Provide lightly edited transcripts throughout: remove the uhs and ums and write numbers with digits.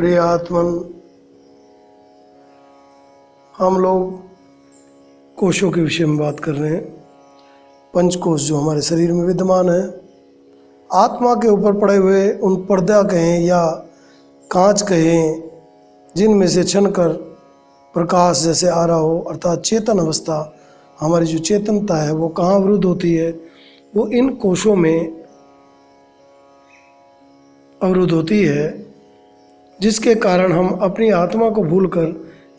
प्रिय आत्मन, हम लोग कोशों के विषय में बात कर रहे हैं। पंचकोश जो हमारे शरीर में विद्यमान है, आत्मा के ऊपर पड़े हुए उन पर्दा कहें या कांच कहें, जिनमें से छन कर प्रकाश जैसे आ रहा हो, अर्थात चेतन अवस्था, हमारी जो चेतनता है वो कहाँ अवरुद्ध होती है, वो इन कोशों में अवरुद्ध होती है, जिसके कारण हम अपनी आत्मा को भूलकर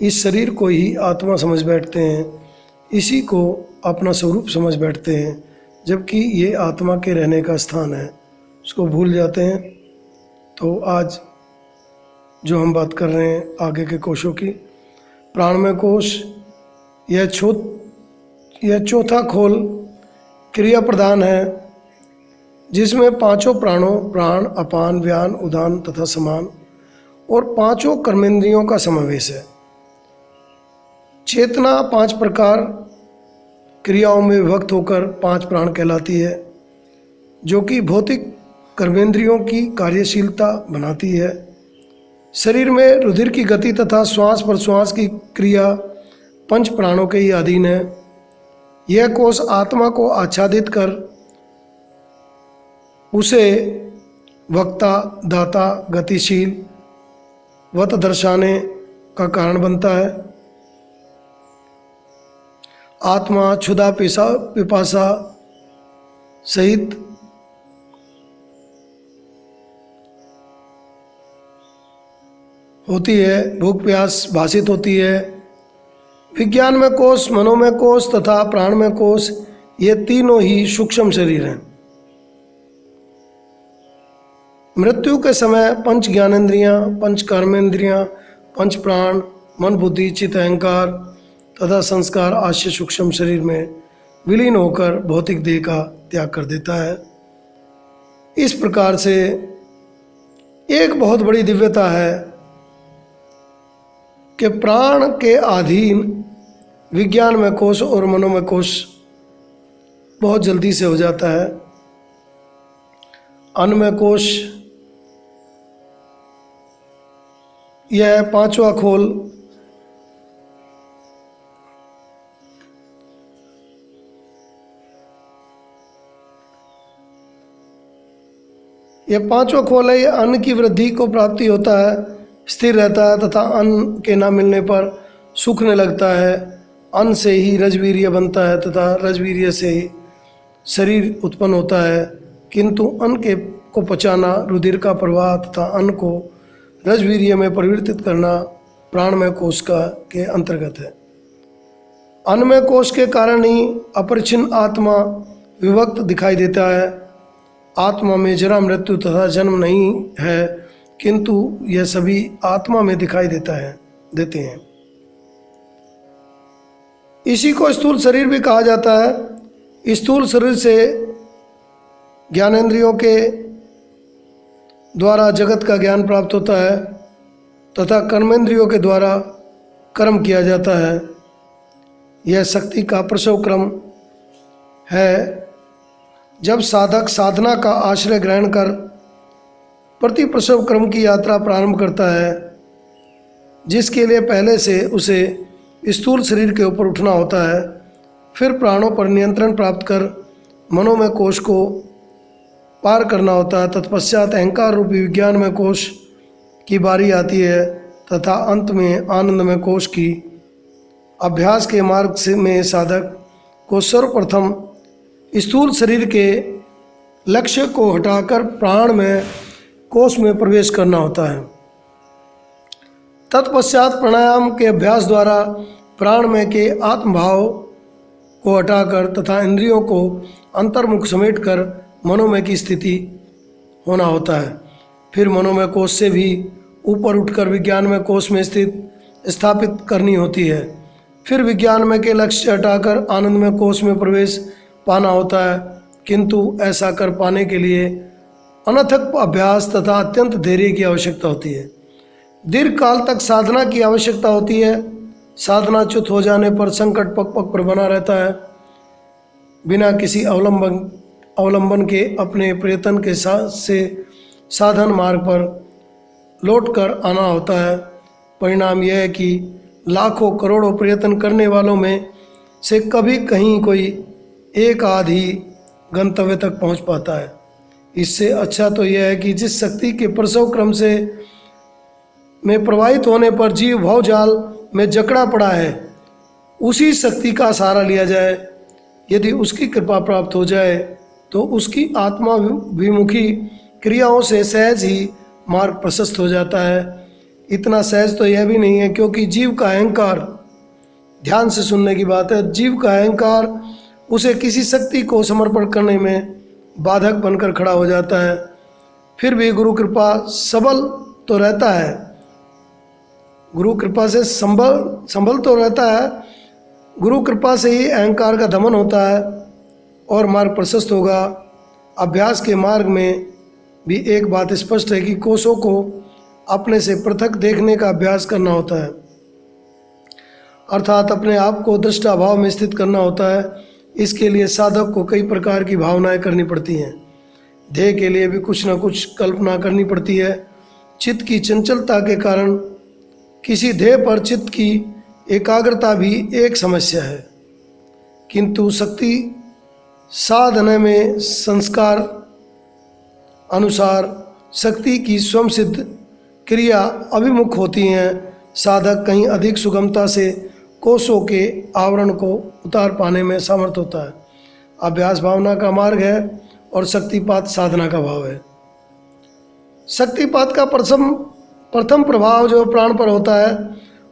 इस शरीर को ही आत्मा समझ बैठते हैं, इसी को अपना स्वरूप समझ बैठते हैं, जबकि ये आत्मा के रहने का स्थान है, उसको भूल जाते हैं। तो आज जो हम बात कर रहे हैं आगे के कोशों की, प्राणमय कोश यह चौथा खोल क्रिया प्रधान है, जिसमें पांचों प्राणों प्राण, अपान, व्यान, उदान तथा समान और पांचों कर्मेंद्रियों का समावेश है। चेतना पांच प्रकार क्रियाओं में विभक्त होकर पांच प्राण कहलाती है, जो कि भौतिक कर्मेंद्रियों की कार्यशीलता बनाती है। शरीर में रुधिर की गति तथा श्वास प्रश्वास की क्रिया पंच प्राणों के ही अधीन है। यह कोश आत्मा को आच्छादित कर उसे वक्ता, दाता, गतिशील वत दर्शाने का कारण बनता है। आत्मा क्षुधा पिपासा सहित होती है, भूख प्यास भाषित होती है। विज्ञान में कोश, मनोमय कोश तथा प्राणमय कोश, ये तीनों ही सूक्ष्म शरीर हैं। मृत्यु के समय पंच ज्ञानेंद्रियां, पंच कर्मेंद्रियां, पंच प्राण, मन, बुद्धि, चित्त, अहंकार तथा संस्कार आश्य सूक्ष्म शरीर में विलीन होकर भौतिक देह का त्याग कर देता है। इस प्रकार से एक बहुत बड़ी दिव्यता है कि प्राण के अधीन विज्ञान में कोश और मनोमय कोश बहुत जल्दी से हो जाता है। अन्नमय कोश यह पांचवा खोल है। यह अन्न की वृद्धि को प्राप्ति होता है, स्थिर रहता है तथा अन्न के न मिलने पर सूखने लगता है। अन्न से ही रजवीर्य बनता है तथा रजवीर्य से ही शरीर उत्पन्न होता है, किंतु अन्न को पचाना, रुधिर का प्रवाह तथा अन्न को रजवीर्य में परिवर्तित करना प्राणमय कोश के अंतर्गत है। अन्नमय कोश के कारण ही अपरिच्छिन्न आत्मा विभक्त दिखाई देता है। आत्मा में जरा, मृत्यु तथा जन्म नहीं है, किंतु यह सभी आत्मा में दिखाई देते हैं। इसी को स्थूल शरीर भी कहा जाता है। स्थूल शरीर से ज्ञानेंद्रियों के द्वारा जगत का ज्ञान प्राप्त होता है तथा कर्मेंद्रियों के द्वारा कर्म किया जाता है। यह शक्ति का प्रसव क्रम है। जब साधक साधना का आश्रय ग्रहण कर प्रति प्रसव क्रम की यात्रा प्रारंभ करता है, जिसके लिए पहले से उसे स्थूल शरीर के ऊपर उठना होता है, फिर प्राणों पर नियंत्रण प्राप्त कर मनोमय कोश को पार करना होता है, तत्पश्चात अहंकार रूपी विज्ञानमय कोश की बारी आती है तथा अंत में आनंदमय कोश की। अभ्यास के मार्ग में साधक को सर्वप्रथम स्थूल शरीर के लक्ष्य को हटाकर प्राणमय कोश में प्रवेश करना होता है। तत्पश्चात प्राणायाम के अभ्यास द्वारा प्राणमय के आत्मभाव को हटाकर तथा इंद्रियों को अंतर्मुख समेटकर मनोमय की स्थिति होना होता है। फिर मनोमय कोश से भी ऊपर उठकर विज्ञानमय कोश में स्थापित करनी होती है। फिर विज्ञानमय के लक्ष्य से हटाकर आनंदमय कोश में प्रवेश पाना होता है, किंतु ऐसा कर पाने के लिए अनथक अभ्यास तथा अत्यंत धैर्य की आवश्यकता होती है। दीर्घ काल तक साधना की आवश्यकता होती है। साधना च्युत हो जाने पर संकट पग पग पर बना रहता है। बिना किसी अवलंबन के अपने प्रयत्न के साथ से साधन मार्ग पर लौट कर आना होता है। परिणाम यह है कि लाखों करोड़ों प्रयत्न करने वालों में से कभी कहीं कोई एक आध ही गंतव्य तक पहुंच पाता है। इससे अच्छा तो यह है कि जिस शक्ति के प्रसव क्रम से में प्रवाहित होने पर जीव भावजाल में जकड़ा पड़ा है, उसी शक्ति का सहारा लिया जाए। यदि उसकी कृपा प्राप्त हो जाए तो उसकी आत्मा विमुखी क्रियाओं से सहज ही मार्ग प्रशस्त हो जाता है। इतना सहज तो यह भी नहीं है, क्योंकि जीव का अहंकार, ध्यान से सुनने की बात है, जीव का अहंकार उसे किसी शक्ति को समर्पण करने में बाधक बनकर खड़ा हो जाता है। फिर भी गुरु कृपा सबल तो रहता है, गुरु कृपा से संभल तो रहता है। गुरु कृपा से ही अहंकार का दमन होता है और मार्ग प्रशस्त होगा। अभ्यास के मार्ग में भी एक बात स्पष्ट है कि कोषों को अपने से पृथक देखने का अभ्यास करना होता है, अर्थात अपने आप को दृष्टा भाव में स्थित करना होता है। इसके लिए साधक को कई प्रकार की भावनाएं करनी पड़ती हैं। ध्येय के लिए भी कुछ न कुछ कल्पना करनी पड़ती है। चित्त की चंचलता के कारण किसी ध्येय पर चित्त की एकाग्रता भी एक समस्या है, किंतु शक्ति साधना में संस्कार अनुसार शक्ति की स्वयं सिद्ध क्रिया अभिमुख होती हैं। साधक कहीं अधिक सुगमता से कोषों के आवरण को उतार पाने में समर्थ होता है। अभ्यास भावना का मार्ग है और शक्तिपात साधना का भाव है। शक्तिपात का प्रथम प्रभाव जो प्राण पर होता है,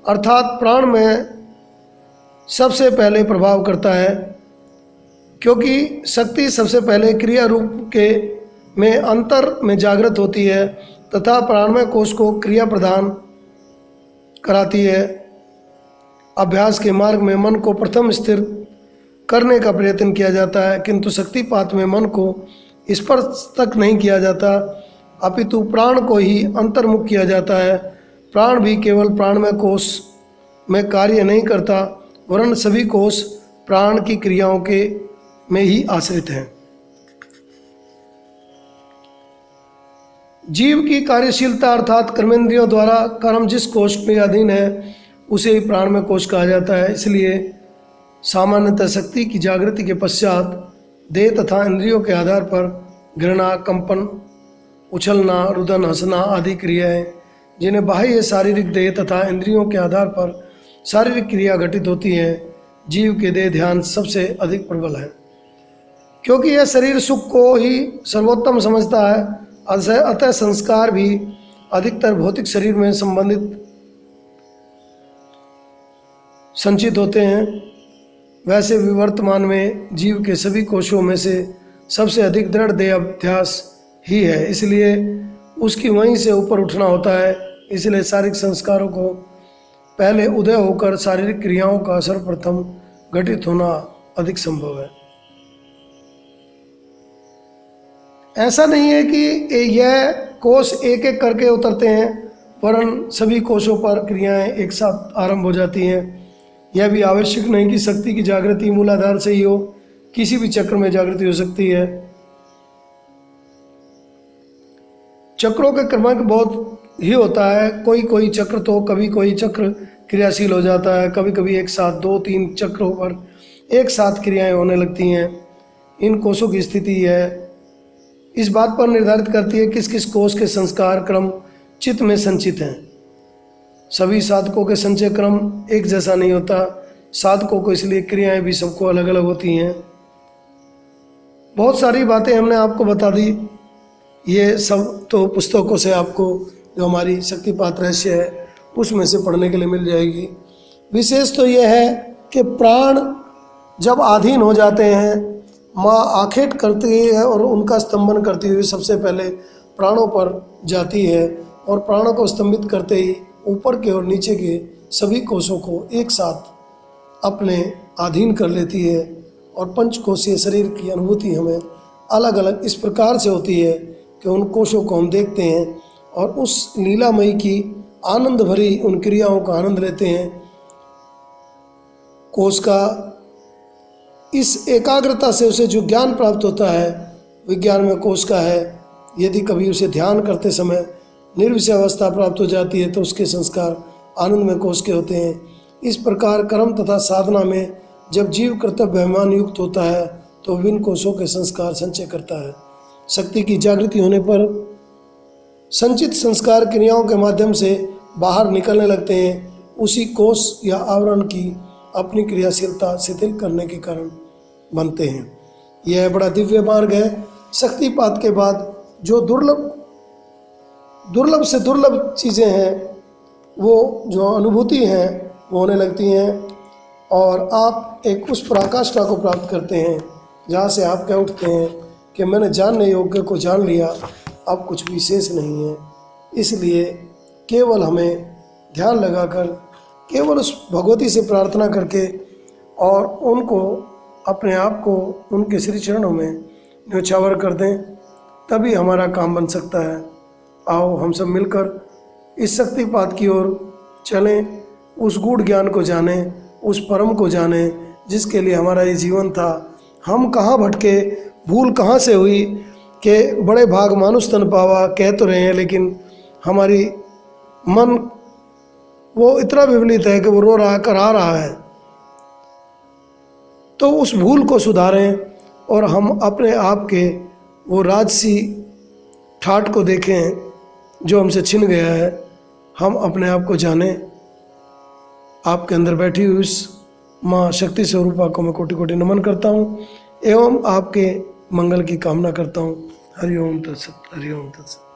अर्थात प्राण में सबसे पहले प्रभाव करता है, क्योंकि शक्ति सबसे पहले क्रिया रूप के में अंतर में जागृत होती है तथा प्राणमय कोष को क्रिया प्रदान कराती है। अभ्यास के मार्ग में मन को प्रथम स्थिर करने का प्रयत्न किया जाता है, किंतु शक्तिपात में मन को स्पर्श तक नहीं किया जाता, अपितु प्राण को ही अंतर्मुख किया जाता है। प्राण भी केवल प्राणमय कोष में कार्य नहीं करता, वरन सभी कोष प्राण की क्रियाओं के में ही आश्रित हैं। जीव की कार्यशीलता अर्थात कर्मेंद्रियों द्वारा कर्म जिस कोष में अधीन है उसे ही प्राणमय कोष कहा जाता है। इसलिए सामान्यतः शक्ति की जागृति के पश्चात देह तथा इंद्रियों के आधार पर घृणा, कंपन, उछलना, रुदन, हंसना आदि क्रियाएं, जिन्हें बाह्य शारीरिक देह तथा इंद्रियों के आधार पर शारीरिक क्रिया घटित होती हैं, जीव के देह ध्यान सबसे अधिक प्रबल है, क्योंकि यह शरीर सुख को ही सर्वोत्तम समझता है। अतः संस्कार भी अधिकतर भौतिक शरीर में संचित होते हैं। वैसे भी वर्तमान में जीव के सभी कोशों में से सबसे अधिक दृढ़ देह अभ्यास ही है, इसलिए उसकी वहीं से ऊपर उठना होता है। इसलिए शारीरिक संस्कारों को पहले उदय होकर शारीरिक क्रियाओं का सर्वप्रथम घटित होना अधिक संभव है। ऐसा नहीं है कि यह कोष एक एक करके उतरते हैं, वरन सभी कोषों पर क्रियाएं एक साथ आरंभ हो जाती हैं। यह भी आवश्यक नहीं कि शक्ति की जागृति मूलाधार से ही हो, किसी भी चक्र में जागृति हो सकती है। चक्रों के क्रमांक बहुत ही होता है, कोई चक्र तो कभी कोई चक्र क्रियाशील हो जाता है, कभी कभी एक साथ 2-3 चक्रों पर एक साथ क्रियाएं होने लगती हैं। इन कोषों की स्थिति है इस बात पर निर्धारित करती है किस किस कोष के संस्कार क्रम चित्त में संचित हैं। सभी साधकों के संचय क्रम एक जैसा नहीं होता, साधकों को इसलिए क्रियाएं भी सबको अलग अलग होती हैं। बहुत सारी बातें हमने आपको बता दी, ये सब तो पुस्तकों से आपको जो हमारी शक्तिपात रहस्य है उसमें से पढ़ने के लिए मिल जाएगी। विशेष तो यह है कि प्राण जब अधीन हो जाते हैं, माँ आखेट करती है और उनका स्तंभन करती हुई सबसे पहले प्राणों पर जाती है और प्राणों को स्तंभित करते ही ऊपर के और नीचे के सभी कोषों को एक साथ अपने अधीन कर लेती है और पंचकोशीय शरीर की अनुभूति हमें अलग अलग इस प्रकार से होती है कि उन कोषों को हम देखते हैं और उस लीलामयी की आनंद भरी उन क्रियाओं का आनंद लेते हैं। कोष का इस एकाग्रता से उसे जो ज्ञान प्राप्त होता है विज्ञान में कोष का है। यदि कभी उसे ध्यान करते समय निर्विषय अवस्था प्राप्त हो जाती है तो उसके संस्कार आनंदमय कोष के होते हैं। इस प्रकार कर्म तथा साधना में जब जीव कर्तव्य अभिमान युक्त होता है तो विभिन्न कोषों के संस्कार संचय करता है। शक्ति की जागृति होने पर संचित संस्कार क्रियाओं के माध्यम से बाहर निकलने लगते हैं। उसी कोष या आवरण की अपनी क्रियाशीलता शिथिल करने के कारण बनते हैं। यह बड़ा दिव्य मार्ग है। शक्तिपात के बाद जो दुर्लभ से दुर्लभ चीज़ें हैं, वो जो अनुभूति हैं वो होने लगती हैं और आप एक उस पराकाष्ठा को प्राप्त करते हैं जहाँ से आप कह उठते हैं कि मैंने जानने योग्य को जान लिया, अब कुछ विशेष नहीं है। इसलिए केवल हमें ध्यान लगाकर केवल उस भगवती से प्रार्थना करके और उनको अपने आप को उनके श्री चरणों में न्योछावर कर दें, तभी हमारा काम बन सकता है। आओ हम सब मिलकर इस शक्तिपात की ओर चलें, उस गूढ़ ज्ञान को जानें, उस परम को जानें जिसके लिए हमारा ये जीवन था। हम कहाँ भटके, भूल कहाँ से हुई कि बड़े भाग मानुष तन पावा कह तो रहे हैं, लेकिन हमारी मन वो इतना विचलित है कि वो रो रहा कर आ रहा है। तो उस भूल को सुधारें और हम अपने आप के वो राजसी ठाट को देखें जो हमसे छिन गया है। हम अपने आप को जानें। आपके अंदर बैठी हुई उस माँ शक्ति स्वरूपा को मैं कोटि कोटि नमन करता हूँ एवं आपके मंगल की कामना करता हूँ। हरि ओम तत्सत, हरि ओम तत्सत।